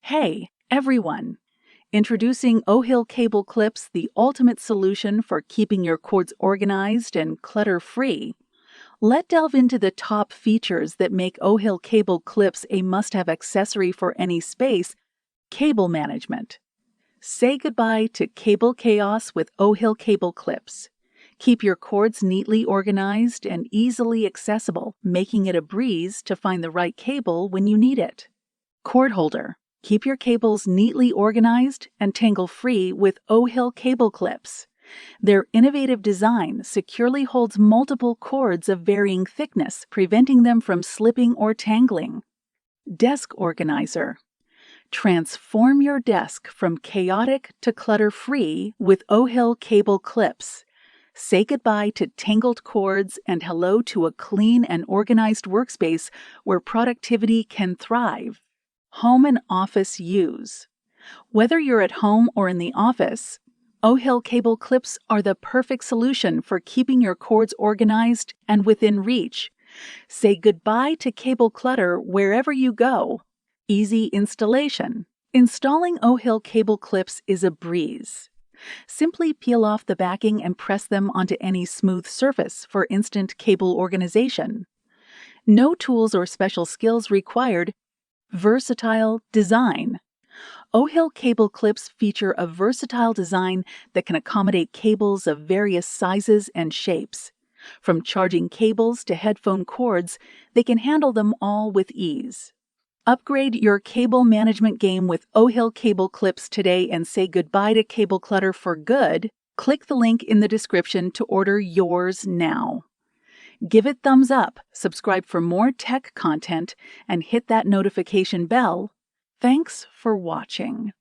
Hey, everyone! Introducing OHill Cable Clips, the ultimate solution for keeping your cords organized and clutter-free. Let's delve into the top features that make OHill Cable Clips a must-have accessory for any space: cable management. Say goodbye to cable chaos with OHill Cable Clips. Keep your cords neatly organized and easily accessible, making it a breeze to find the right cable when you need it. Cord holder. Keep your cables neatly organized and tangle-free with OHill Cable Clips. Their innovative design securely holds multiple cords of varying thickness, preventing them from slipping or tangling. Desk organizer. Transform your desk from chaotic to clutter-free with OHill Cable Clips. Say goodbye to tangled cords and hello to a clean and organized workspace where productivity can thrive. Home and office use. Whether you're at home or in the office, OHill Cable Clips are the perfect solution for keeping your cords organized and within reach. Say goodbye to cable clutter wherever you go. Easy installation. Installing OHill Cable Clips is a breeze. Simply peel off the backing and press them onto any smooth surface for instant cable organization. No tools or special skills required. Versatile design. OHill Cable Clips feature a versatile design that can accommodate cables of various sizes and shapes. From charging cables to headphone cords, they can handle them all with ease. Upgrade your cable management game with OHill Cable Clips today and say goodbye to cable clutter for good. Click the link in the description to order yours now. Give it thumbs up, subscribe for more tech content, and hit that notification bell. Thanks for watching.